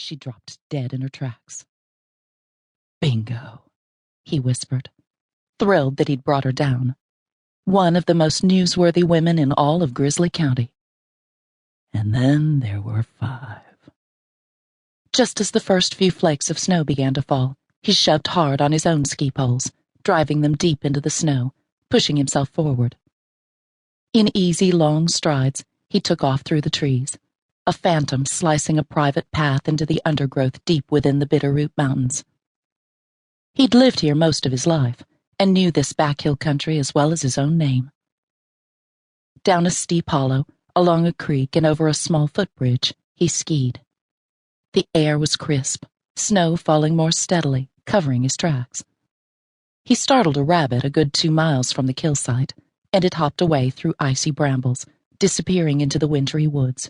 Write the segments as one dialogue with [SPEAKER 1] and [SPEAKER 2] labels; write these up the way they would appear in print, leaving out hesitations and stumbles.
[SPEAKER 1] she dropped dead in her tracks. "Bingo," he whispered, thrilled that he'd brought her down. One of the most newsworthy women in all of Grizzly County. And then there were 5. Just as the first few flakes of snow began to fall, he shoved hard on his own ski poles, driving them deep into the snow, pushing himself forward. In easy, long strides, he took off through the trees, a phantom slicing a private path into the undergrowth deep within the Bitterroot Mountains. He'd lived here most of his life, and knew this back-hill country as well as his own name. Down a steep hollow, along a creek, and over a small footbridge, he skied. The air was crisp, snow falling more steadily, covering his tracks. He startled a rabbit a good 2 miles from the kill site, and it hopped away through icy brambles, disappearing into the wintry woods.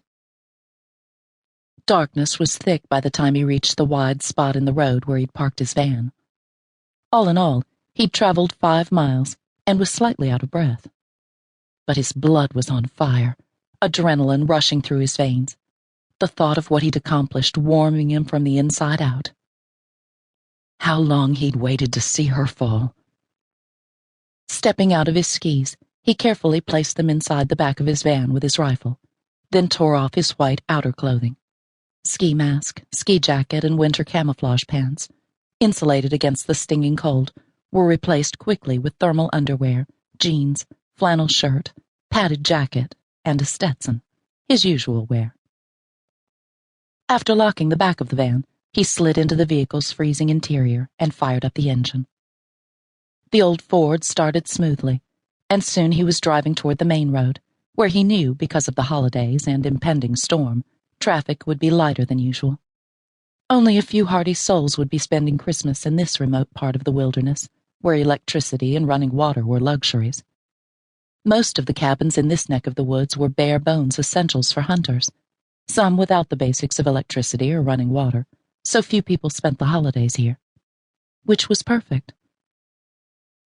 [SPEAKER 1] Darkness was thick by the time he reached the wide spot in the road where he'd parked his van. All in all, he'd traveled 5 miles and was slightly out of breath. But his blood was on fire, adrenaline rushing through his veins, the thought of what he'd accomplished warming him from the inside out. How long he'd waited to see her fall. Stepping out of his skis, he carefully placed them inside the back of his van with his rifle, then tore off his white outer clothing. Ski mask, ski jacket, and winter camouflage pants, insulated against the stinging cold, were replaced quickly with thermal underwear, jeans, flannel shirt, padded jacket, and a Stetson, his usual wear. After locking the back of the van, he slid into the vehicle's freezing interior and fired up the engine. The old Ford started smoothly, and soon he was driving toward the main road, where he knew, because of the holidays and impending storm, traffic would be lighter than usual. Only a few hardy souls would be spending Christmas in this remote part of the wilderness, where electricity and running water were luxuries. Most of the cabins in this neck of the woods were bare-bones essentials for hunters, some without the basics of electricity or running water, so few people spent the holidays here. Which was perfect.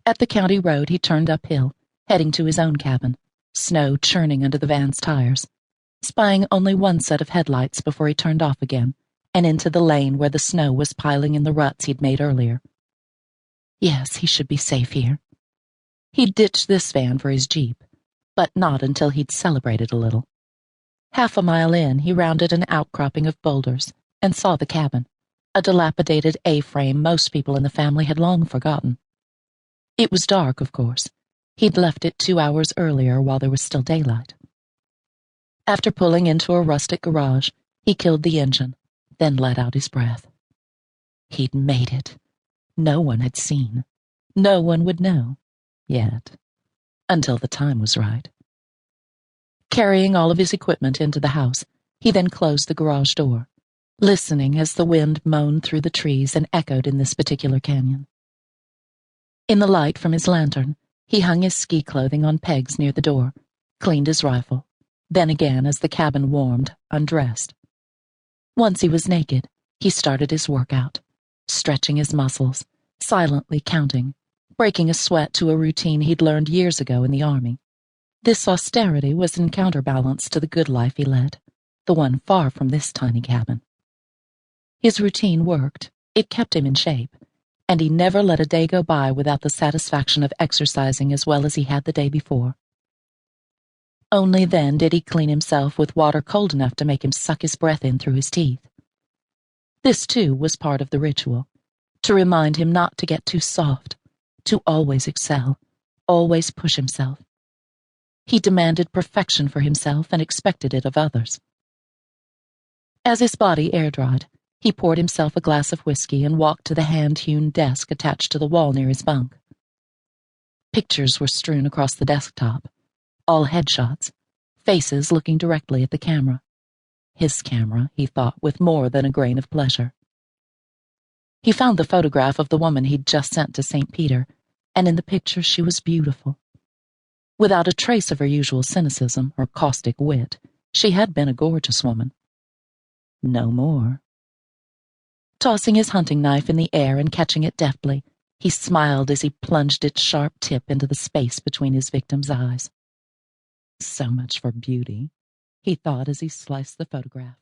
[SPEAKER 1] At the county road, he turned uphill, heading to his own cabin, snow churning under the van's tires, spying only one set of headlights before he turned off again, and into the lane where the snow was piling in the ruts he'd made earlier. Yes, he should be safe here. He'd ditched this van for his Jeep, but not until he'd celebrated a little. Half a mile in, he rounded an outcropping of boulders and saw the cabin, a dilapidated A-frame most people in the family had long forgotten. It was dark, of course. He'd left it 2 hours earlier while there was still daylight. After pulling into a rustic garage, he killed the engine, then let out his breath. He'd made it. No one had seen. No one would know. Yet. Until the time was right. Carrying all of his equipment into the house, he then closed the garage door, listening as the wind moaned through the trees and echoed in this particular canyon. In the light from his lantern, he hung his ski clothing on pegs near the door, cleaned his rifle, then again, as the cabin warmed, undressed. Once he was naked, he started his workout, stretching his muscles, silently counting, breaking a sweat to a routine he'd learned years ago in the Army. This austerity was in counterbalance to the good life he led, the one far from this tiny cabin. His routine worked, it kept him in shape, and he never let a day go by without the satisfaction of exercising as well as he had the day before. Only then did he clean himself with water cold enough to make him suck his breath in through his teeth. This, too, was part of the ritual, to remind him not to get too soft, to always excel, always push himself. He demanded perfection for himself and expected it of others. As his body air-dried, he poured himself a glass of whiskey and walked to the hand-hewn desk attached to the wall near his bunk. Pictures were strewn across the desktop, all headshots, faces looking directly at the camera. His camera, he thought, with more than a grain of pleasure. He found the photograph of the woman he'd just sent to St. Peter, and in the picture she was beautiful. Without a trace of her usual cynicism or caustic wit, she had been a gorgeous woman. No more. Tossing his hunting knife in the air and catching it deftly, he smiled as he plunged its sharp tip into the space between his victim's eyes. So much for beauty, he thought as he sliced the photograph.